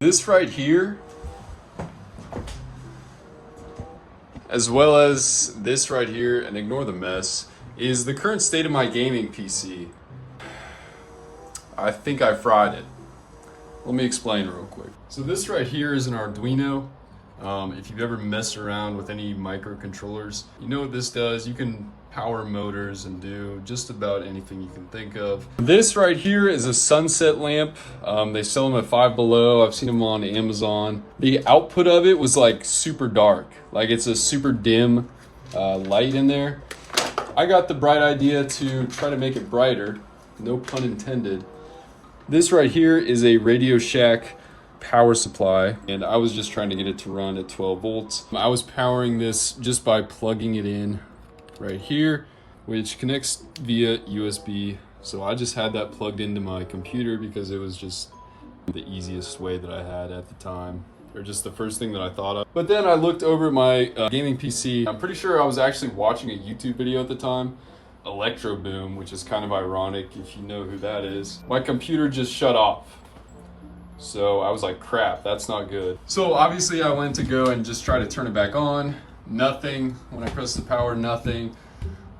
This right here, as well as this right here, and ignore the mess, is the current state of my gaming PC. I think I fried it. Let me explain real quick. So this right here is an Arduino. If you've ever messed around with any microcontrollers, you know what this does. You can power motors and do just about anything you can think of. This right here is a sunset lamp. They sell them at Five Below. I've seen them on Amazon. The output of it was like super dark. Like it's a super dim light in there. I got the bright idea to try to make it brighter. No pun intended. This right here is a Radio Shack power supply, and I was just trying to get it to run at 12 volts. I was powering this just by plugging it in right here, which connects via USB. So I just had that plugged into my computer because it was just the easiest way that I had at the time, or just the first thing that I thought of. But then I looked over at my gaming PC. I'm pretty sure I was actually watching a YouTube video at the time, Electro Boom, which is kind of ironic if you know who that is. My computer just shut off. So I was like, crap, that's not good. So obviously I went to go and just try to turn it back on. Nothing. When I pressed the power, nothing.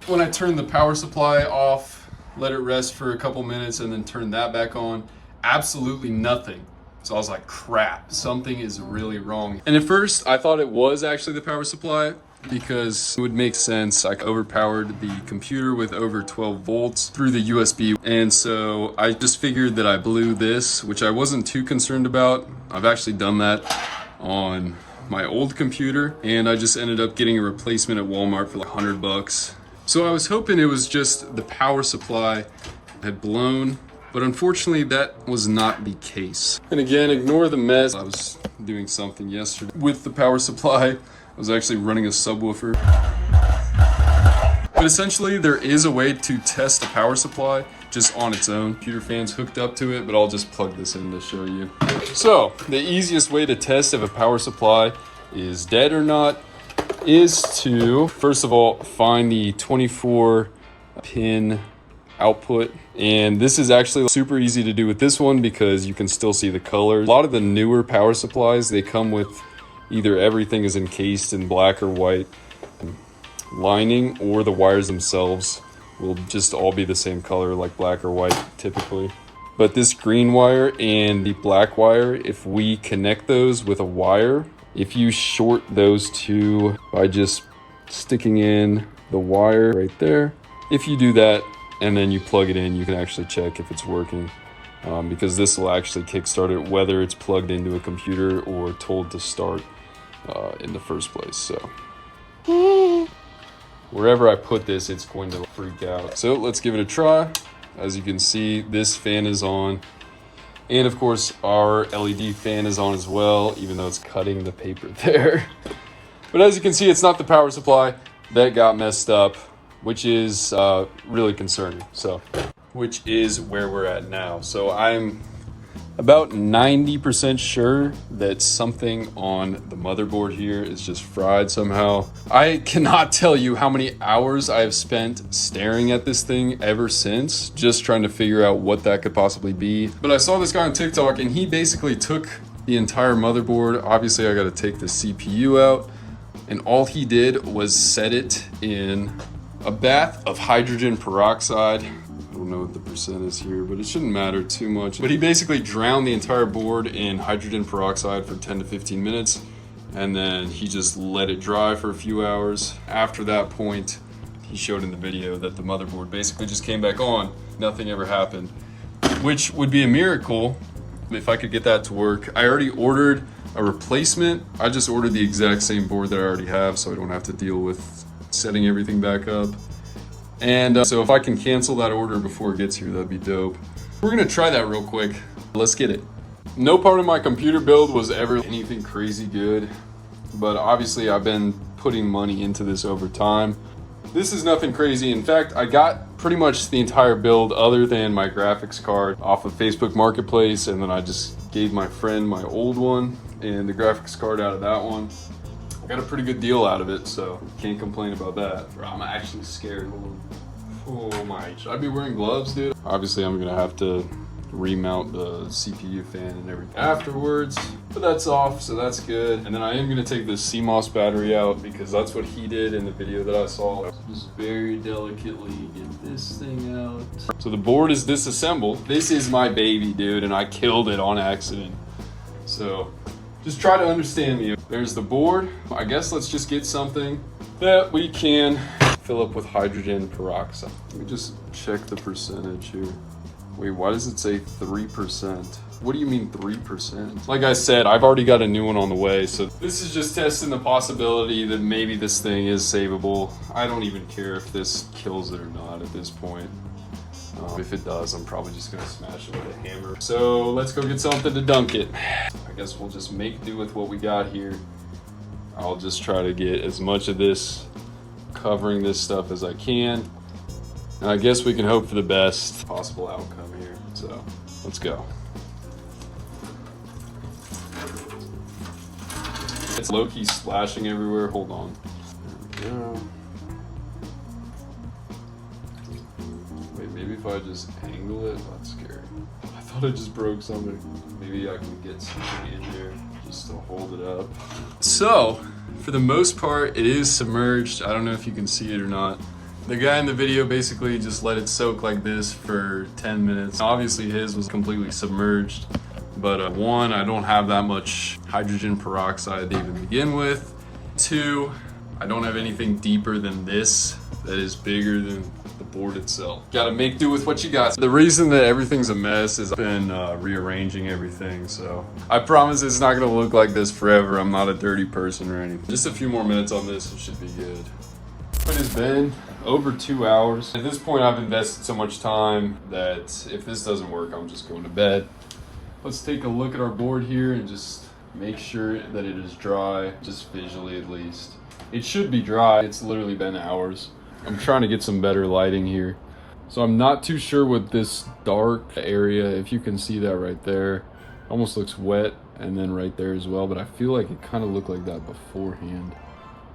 When I turned the power supply off, let it rest for a couple minutes and then turned that back on, absolutely nothing. So I was like, crap, something is really wrong. And at first I thought it was actually the power supply, because it would make sense. I overpowered the computer with over 12 volts through the USB. And so I just figured that I blew this, which I wasn't too concerned about. I've actually done that on my old computer, and I just ended up getting a replacement at Walmart for like $100. So I was hoping it was just the power supply had blown, but unfortunately that was not the case. And again, ignore the mess. I was doing something yesterday with the power supply. I was actually running a subwoofer. But essentially there is a way to test a power supply just on its own. Computer fans hooked up to it, but I'll just plug this in to show you. So the easiest way to test if a power supply is dead or not is to, first of all, find the 24 pin output. And this is actually super easy to do with this one because you can still see the color. A lot of the newer power supplies, they come with either everything is encased in black or white lining, or the wires themselves will just all be the same color, like black or white typically. But this green wire and the black wire, if we connect those with a wire, if you short those two by just sticking in the wire right there, if you do that and then you plug it in, you can actually check if it's working. Because this will actually kickstart it whether it's plugged into a computer or told to start in the first place. So wherever I put this, it's going to freak out. So let's give it a try. As you can see, this fan is on, and of course our LED fan is on as well, even though it's cutting the paper there. But as you can see, it's not the power supply that got messed up, which is really concerning. So which is where we're at now. So I'm about 90% sure that something on the motherboard here is just fried somehow. I cannot tell you how many hours I have spent staring at this thing ever since, just trying to figure out what that could possibly be. But I saw this guy on TikTok and he basically took the entire motherboard. Obviously I got to take the CPU out, and all he did was set it in a bath of hydrogen peroxide. I don't know what the percent is here, but it shouldn't matter too much. But he basically drowned the entire board in hydrogen peroxide for 10 to 15 minutes, and then he just let it dry for a few hours. After that point, he showed in the video that the motherboard basically just came back on. Nothing ever happened, which would be a miracle if I could get that to work. I already ordered a replacement. I just ordered the exact same board that I already have, so I don't have to deal with setting everything back up. And so if I can cancel that order before it gets here, that'd be dope. We're gonna try that real quick. Let's get it. No part of my computer build was ever anything crazy good, but obviously I've been putting money into this over time. This is nothing crazy. In fact, I got pretty much the entire build other than my graphics card off of Facebook Marketplace, and then I just gave my friend my old one and the graphics card out of that one. I got a pretty good deal out of it, so can't complain about that. Bro, I'm actually scared. Oh my, should I be wearing gloves, dude? Obviously I'm gonna have to remount the CPU fan and everything afterwards, but that's off, so that's good. And then I am gonna take this CMOS battery out because that's what he did in the video that I saw. Just very delicately get this thing out. So the board is disassembled. This is my baby, dude, and I killed it on accident. So just try to understand me. There's the board. I guess let's just get something that we can fill up with hydrogen peroxide. Let me just check the percentage here. Wait, why does it say 3%? What do you mean 3%? Like I said, I've already got a new one on the way, so this is just testing the possibility that maybe this thing is savable. I don't even care if this kills it or not at this point. If it does, I'm probably just gonna smash it with a hammer. So let's go get something to dunk it. I guess we'll just make do with what we got here. I'll just try to get as much of this covering this stuff as I can. And I guess we can hope for the best possible outcome here. So let's go. It's low-key splashing everywhere. Hold on. There we go. Wait, maybe if I just angle it, that's scary. I thought I just broke something. Maybe I can get something in there just to hold it up. So, for the most part, it is submerged. I don't know if you can see it or not. The guy in the video basically just let it soak like this for 10 minutes. Obviously his was completely submerged, but one, I don't have that much hydrogen peroxide to even begin with. Two, I don't have anything deeper than this that is bigger than the board itself. Gotta make do with what you got. The reason that everything's a mess is I've been rearranging everything, so I promise it's not gonna look like this forever. I'm not a dirty person or anything. Just a few more minutes on this, it should be good. It has been over 2 hours. At this point, I've invested so much time that if this doesn't work, I'm just going to bed. Let's take a look at our board here and just make sure that it is dry, just visually at least. It should be dry. It's literally been hours. I'm trying to get some better lighting here. So I'm not too sure with this dark area, if you can see that right there. Almost looks wet, and then right there as well, but I feel like it kind of looked like that beforehand.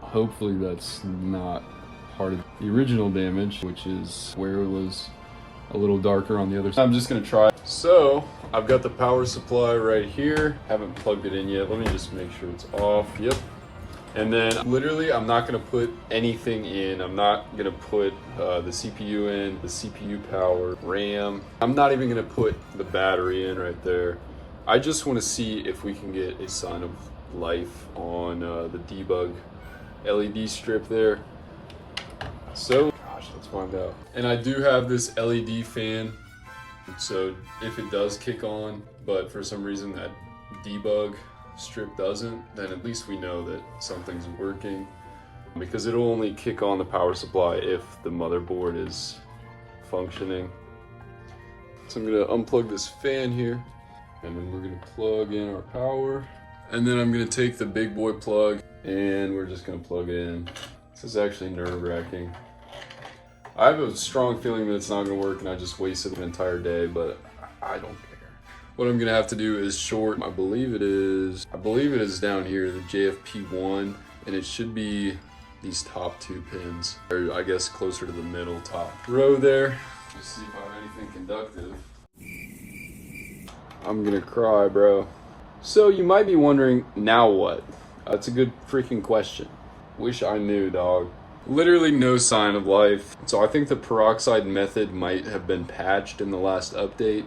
Hopefully that's not part of the original damage, which is where it was a little darker on the other side. I'm just gonna try. So I've got the power supply right here. Haven't plugged it in yet. Let me just make sure it's off. Yep. And then literally I'm not gonna put anything in. I'm not gonna put the CPU in, the CPU power, RAM. I'm not even gonna put the battery in right there. I just wanna see if we can get a sign of life on the debug LED strip there. So, gosh, let's find out. And I do have this LED fan, so if it does kick on, but for some reason that debug strip doesn't, then at least we know that something's working, because it'll only kick on the power supply if the motherboard is functioning. So I'm gonna unplug this fan here, and then we're gonna plug in our power. And then I'm gonna take the big boy plug, and we're just gonna plug it in. This is actually nerve-wracking. I have a strong feeling that it's not gonna work and I just wasted an entire day, but I don't care. What I'm gonna have to do is short, I believe it is down here, the JFP1, and it should be these top two pins, or I guess closer to the middle top row there. Just see if I have anything conductive. I'm gonna cry, bro. So you might be wondering, now what? That's a good freaking question. Wish I knew, dog. Literally no sign of life. So I think the peroxide method might have been patched in the last update.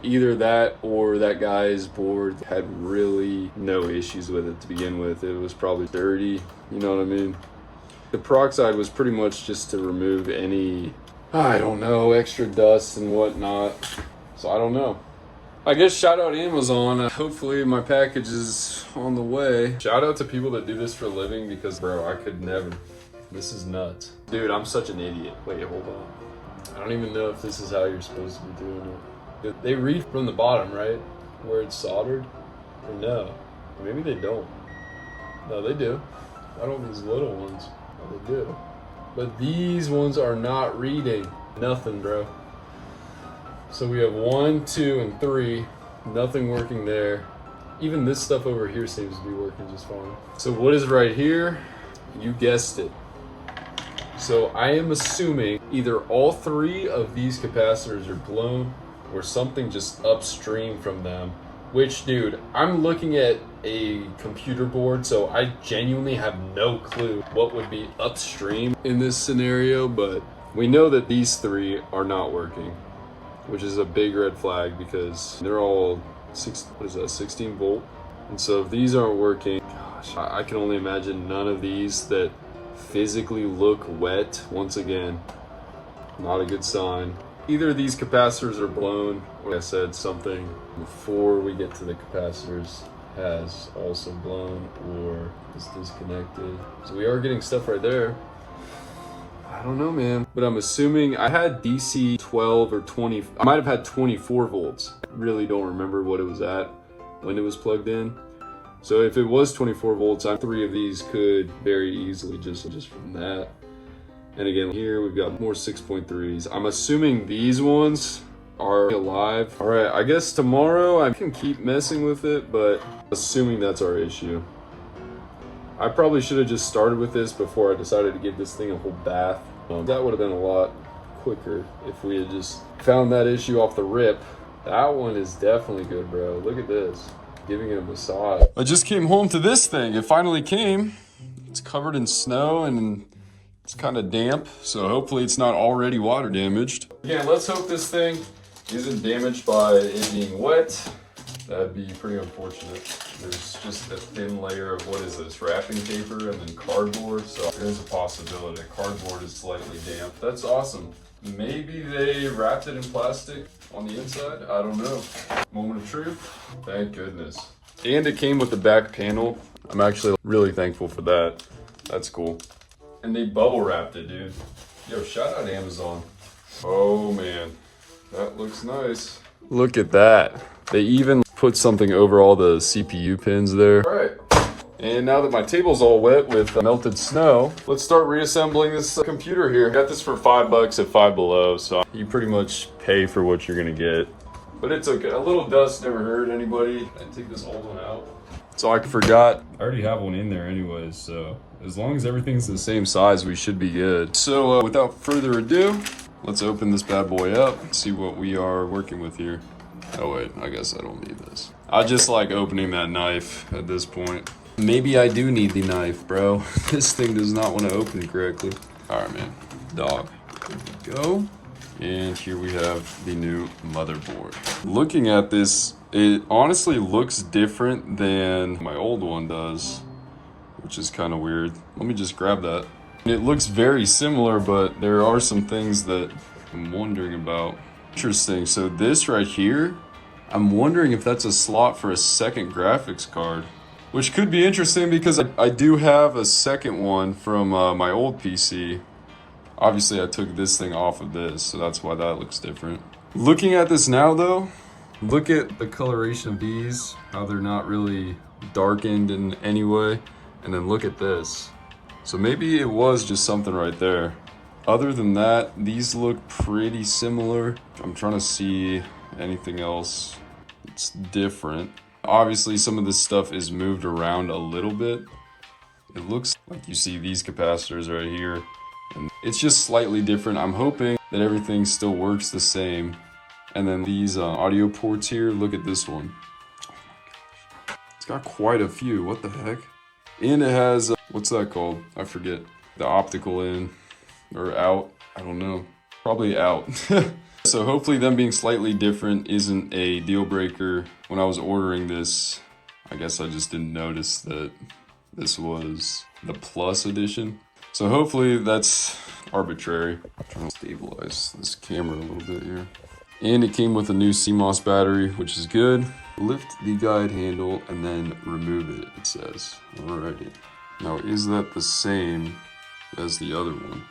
Either that or that guy's board had really no issues with it to begin with. It was probably dirty, you know what I mean? The peroxide was pretty much just to remove any, I don't know, extra dust and whatnot. So I don't know. I guess shout out Amazon. Hopefully my package is on the way. Shout out to people that do this for a living, because bro, I could never. This is nuts. Dude, I'm such an idiot. Wait, hold on. I don't even know if this is how you're supposed to be doing it. They read from the bottom, right? Where it's soldered? Or no? Maybe they don't. No, they do. I don't these little ones. Oh, they do. But these ones are not reading. Nothing, bro. So we have 1, 2, and 3. Nothing working there. Even this stuff over here seems to be working just fine. So what is right here? You guessed it. So I am assuming either all 3 of these capacitors are blown, or something just upstream from them. Which, dude, I'm looking at a computer board, so I genuinely have no clue what would be upstream in this scenario, but we know that these three are not working, which is a big red flag because they're all 16 volt. And so if these aren't working, gosh, I can only imagine none of these that physically look wet. Once again, not a good sign. Either these capacitors are blown, or like I said, something before we get to the capacitors has also blown or is disconnected. So we are getting stuff right there. I don't know, man. But I'm assuming I had DC 12 or 20. I might have had 24 volts. I really don't remember what it was at when it was plugged in. So if it was 24 volts, three of these could very easily just from that. And again, here we've got more 6.3s. I'm assuming these ones are alive. All right, I guess tomorrow I can keep messing with it, but assuming that's our issue. I probably should have just started with this before I decided to give this thing a whole bath. That would have been a lot quicker if we had just found that issue off the rip. That one is definitely good, bro. Look at this. Giving it a massage. I just came home to this thing. It finally came. It's covered in snow and it's kind of damp, so hopefully it's not already water damaged. Again, let's hope this thing isn't damaged by it being wet. That'd be pretty unfortunate. There's just a thin layer of, what is this, wrapping paper and then cardboard, so there's a possibility. Cardboard is slightly damp. That's awesome. Maybe they wrapped it in plastic on the inside? I don't know. Moment of truth. Thank goodness. And it came with the back panel. I'm actually really thankful for that. That's cool. And they bubble wrapped it, dude. Yo, shout out Amazon. Oh man, that looks nice. Look at that. They even put something over all the CPU pins there. All right. And now that my table's all wet with melted snow, let's start reassembling this computer here. Got this for $5 at Five Below, so you pretty much pay for what you're gonna get. But it's okay. A little dust never hurt anybody. I take this old one out. So I forgot. I already have one in there anyways, so as long as everything's the same size, we should be good. So without further ado, let's open this bad boy up and see what we are working with here. Oh wait, I guess I don't need this. I just like opening that knife at this point. Maybe I do need the knife, bro. This thing does not want to open correctly. All right, man. Dog. There we go. And here we have the new motherboard. Looking at this, it honestly looks different than my old one does, which is kind of weird. Let me just grab that. It looks very similar, but there are some things that I'm wondering about. Interesting. So this right here, I'm wondering if that's a slot for a second graphics card, which could be interesting because I do have a second one from my old PC. Obviously, I took this thing off of this, so that's why that looks different. Looking at this now, though, look at the coloration of these, how they're not really darkened in any way. And then look at this. So maybe it was just something right there. Other than that, these look pretty similar. I'm trying to see anything else that's different. Obviously, some of this stuff is moved around a little bit. It looks like you see these capacitors right here. And it's just slightly different. I'm hoping that everything still works the same. And then these audio ports here, look at this one. Oh my gosh. It's got quite a few, what the heck? And it has, what's that called? I forget. The optical in or out, I don't know. Probably out. So hopefully them being slightly different isn't a deal breaker. When I was ordering this, I guess I just didn't notice that this was the Plus edition. So hopefully that's arbitrary. I'm trying to stabilize this camera a little bit here. And it came with a new CMOS battery, which is good. Lift the guide handle and then remove it, it says. Alrighty. Now, is that the same as the other one?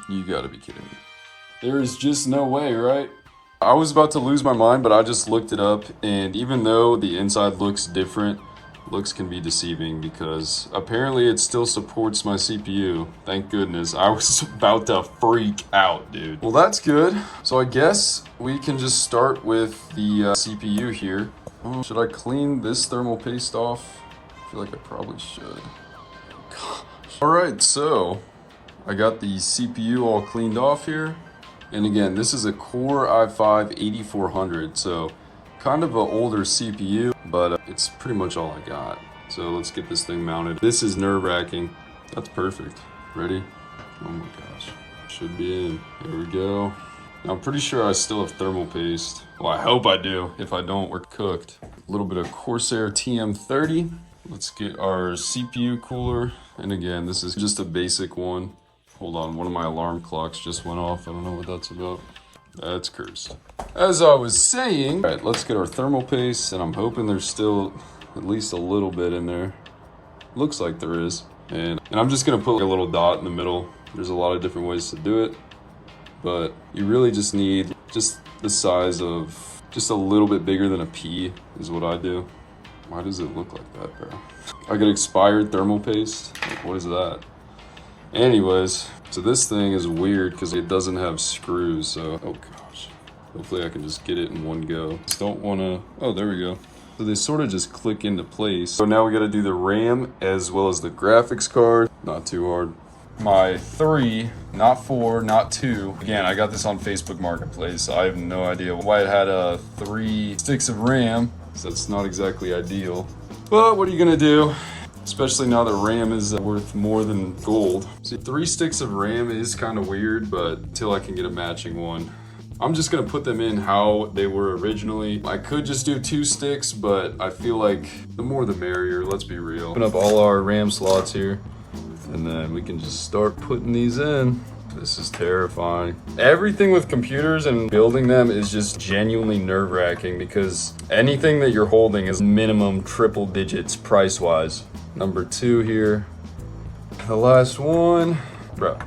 You gotta be kidding me. There is just no way, right? I was about to lose my mind, but I just looked it up, and even though the inside looks different, looks can be deceiving because apparently it still supports my CPU. Thank goodness. I was about to freak out, dude. Well, that's good. So I guess we can just start with the CPU here. Should I clean this thermal paste off? I feel like I probably should. Gosh. All right, so I got the CPU all cleaned off here. And again, this is a Core i5-8400, so kind of an older CPU, but it's pretty much all I got. So let's get this thing mounted. This is nerve-wracking. That's perfect. Ready? Oh my gosh. Should be in. Here we go. Now, I'm pretty sure I still have thermal paste. Well, I hope I do. If I don't, we're cooked. A little bit of Corsair TM30. Let's get our CPU cooler. And again, this is just a basic one. Hold on, one of my alarm clocks just went off. I don't know what that's about. That's cursed. As I was saying, all right, let's get our thermal paste, and I'm hoping there's still at least a little bit in there. Looks like there is. And I'm just gonna put like a little dot in the middle. There's a lot of different ways to do it, but you really just need just the size of, just a little bit bigger than a pea is what I do. Why does it look like that, bro? I got expired thermal paste. Like, what is that? Anyways, so this thing is weird because it doesn't have screws, so, oh gosh. Hopefully I can just get it in one go. Just don't wanna, oh, there we go. So they sort of just click into place. So now we gotta do the RAM as well as the graphics card. Not too hard. My 3, not 4, not 2. Again, I got this on Facebook Marketplace. I have no idea why it had 3 sticks of RAM. So that's not exactly ideal. But what are you gonna do? Especially now that RAM is worth more than gold. See, 3 sticks of RAM is kind of weird, but until I can get a matching one. I'm just gonna put them in how they were originally. I could just do 2 sticks, but I feel like the more the merrier, let's be real. Open up all our RAM slots here, and then we can just start putting these in. This is terrifying. Everything with computers and building them is just genuinely nerve-wracking because anything that you're holding is minimum triple digits price-wise. Number 2 here. The last one. Bro,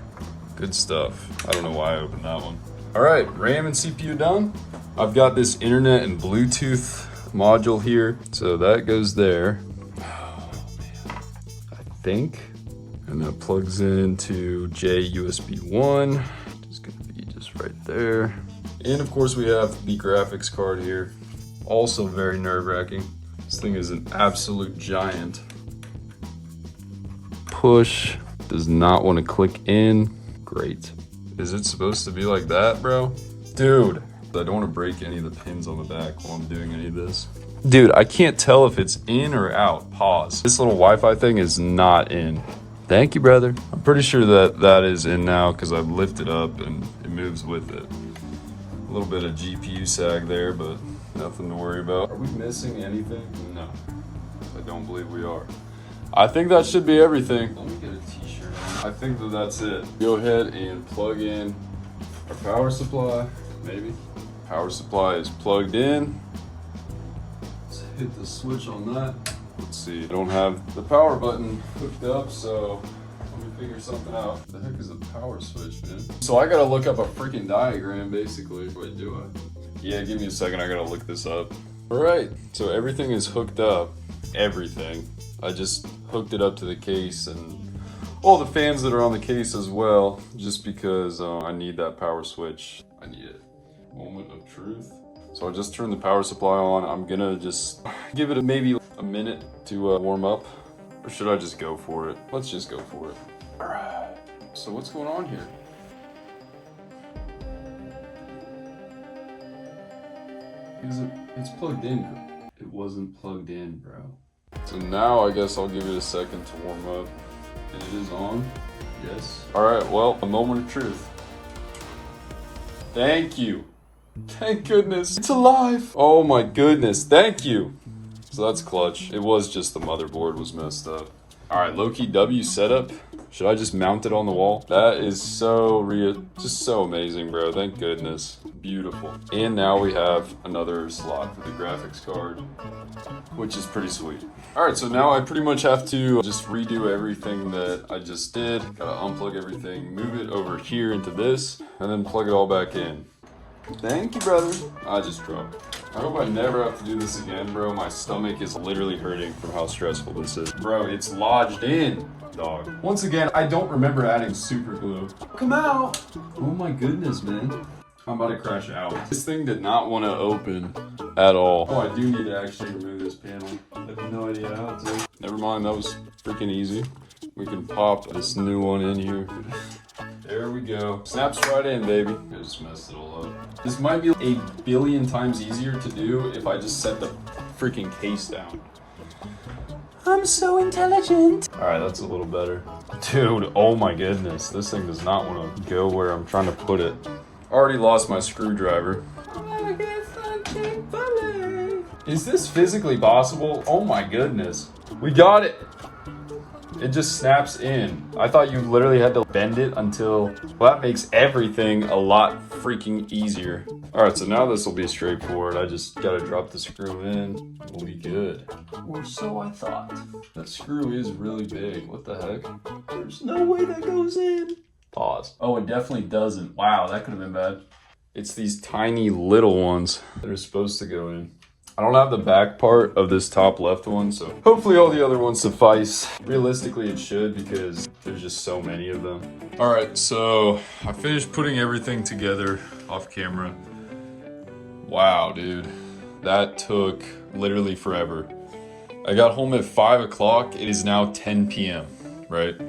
good stuff. I don't know why I opened that one. All right, RAM and CPU done. I've got this internet and Bluetooth module here. So that goes there. Oh man, I think. And that plugs into J USB 1. It's gonna be just right there. And of course we have the graphics card here. Also very nerve-wracking. This thing is an absolute giant. Push, does not want to click in. Great. Is it supposed to be like that, bro? Dude, I don't want to break any of the pins on the back while I'm doing any of this. Dude, I can't tell if it's in or out. Pause. This little Wi-Fi thing is not in. Thank you, brother. I'm pretty sure that that is in now because I've lifted up and it moves with it. A little bit of GPU sag there, but nothing to worry about. Are we missing anything? No, I don't believe we are. I think that should be everything. Let me get a t-shirt on. I think that that's it. Go ahead and plug in our power supply, maybe. Power supply is plugged in. Let's hit the switch on that. Let's see, I don't have the power button hooked up, so let me figure something out. What the heck is the power switch, man? So I gotta look up a freaking diagram, basically. Wait, do I? Yeah, give me a second, I gotta look this up. All right, so everything is hooked up. Everything. I just hooked it up to the case and all the fans that are on the case as well, just because I need that power switch. I need it. Moment of truth. So I just turned the power supply on. I'm gonna just give it maybe a minute to warm up. Or should I just go for it? Let's just go for it. All right. So what's going on here? It's plugged in. It wasn't plugged in, bro. So now I guess I'll give it a second to warm up. And it is on. Yes. All right, well, a moment of truth. Thank you. Thank goodness. It's alive. Oh my goodness. Thank you. So that's clutch. It was just the motherboard was messed up. All right, low-key W setup. Should I just mount it on the wall? That is so just so amazing, bro. Thank goodness. Beautiful. And now we have another slot for the graphics card, which is pretty sweet. All right, so now I pretty much have to just redo everything that I just did. Gotta unplug everything, move it over here into this, and then plug it all back in. Thank you, brother. I just dropped. I hope I never have to do this again, bro. My stomach is literally hurting from how stressful this is. Bro, it's lodged in, dog. Once again, I don't remember adding super glue. Come out. Oh my goodness, man. I'm about to crash out. This thing did not want to open at all. Oh, I do need to actually remove this panel. I have no idea how to. Never mind, that was freaking easy. We can pop this new one in here. There we go. Snaps right in, baby. I just messed it all up. This might be a billion times easier to do if I just set the freaking case down. I'm so intelligent. All right, that's a little better. Dude, oh my goodness. This thing does not want to go where I'm trying to put it. Already lost my screwdriver. Is this physically possible? Oh my goodness. We got it. It just snaps in. I thought you literally had to bend it until... Well, that makes everything a lot freaking easier. All right, so now this will be straightforward. I just gotta drop the screw in. We'll be good. Or so I thought. That screw is really big. What the heck? There's no way that goes in. Pause. Oh, it definitely doesn't. Wow, that could have been bad. It's these tiny little ones that are supposed to go in. I don't have the back part of this top left one, so hopefully all the other ones suffice. Realistically, it should because there's just so many of them. All right, so I finished putting everything together off camera. Wow, dude, that took literally forever. I got home at 5 o'clock. It is now 10 p.m., right?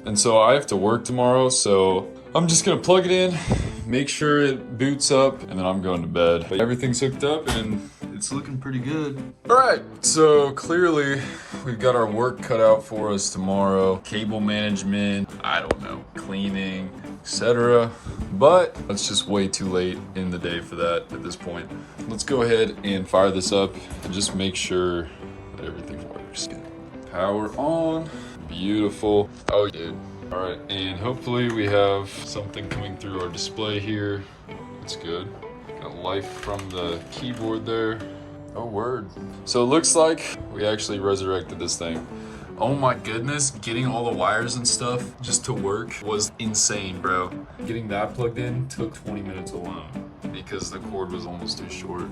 And so I have to work tomorrow, so I'm just gonna plug it in, make sure it boots up, and then I'm going to bed. But everything's hooked up and it's looking pretty good. All right, so clearly we've got our work cut out for us tomorrow. Cable management, I don't know, cleaning, etc. But it's just way too late in the day for that at this point. Let's go ahead and fire this up and just make sure that everything works. Power on, beautiful. Oh, dude. All right, and hopefully we have something coming through our display here. That's good. Got life from the keyboard there. Oh, word. So it looks like we actually resurrected this thing. Oh my goodness, getting all the wires and stuff just to work was insane, bro. Getting that plugged in took 20 minutes alone because the cord was almost too short.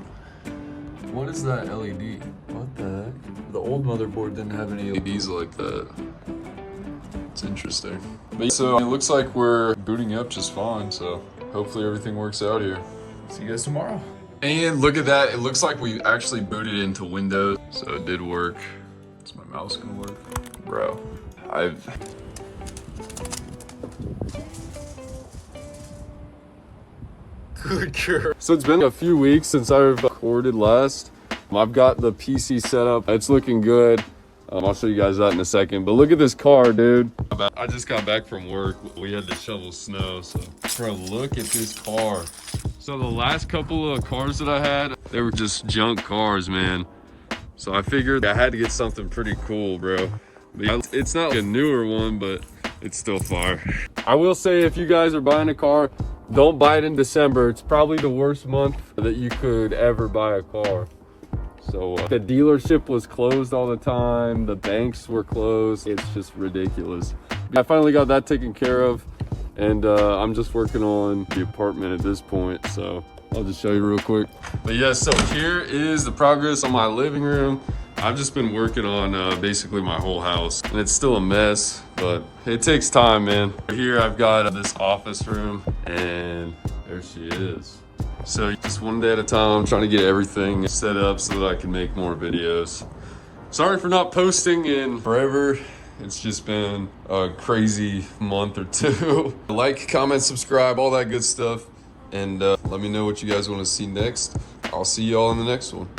What is that LED? What the heck? The old motherboard didn't have any LEDs like that. It's interesting. But so it looks like we're booting up just fine, so hopefully everything works out here. See you guys tomorrow. And look at that, it looks like we actually booted into Windows, so it did work. Is my mouse gonna work? Bro, Good girl. So it's been a few weeks since I've recorded last. I've got the PC set up, it's looking good. I'll show you guys that in a second, but look at this car, dude. I just got back from work. We had to shovel snow, so bro, look at this car. So the last couple of cars that I had, they were just junk cars, man. So I figured I had to get something pretty cool, bro. It's not a newer one, but it's still fire. I will say, if you guys are buying a car, don't buy it in December. It's probably the worst month that you could ever buy a car. So the dealership was closed all the time. The banks were closed. It's just ridiculous. I finally got that taken care of, and I'm just working on the apartment at this point. So I'll just show you real quick. But yeah, so here is the progress on my living room. I've just been working on basically my whole house, and it's still a mess, but it takes time, man. Here I've got this office room, and there she is. So just one day at a time, I'm trying to get everything set up so that I can make more videos. Sorry for not posting in forever. It's just been a crazy month or two. Like, comment, subscribe, all that good stuff. And let me know what you guys want to see next. I'll see y'all in the next one.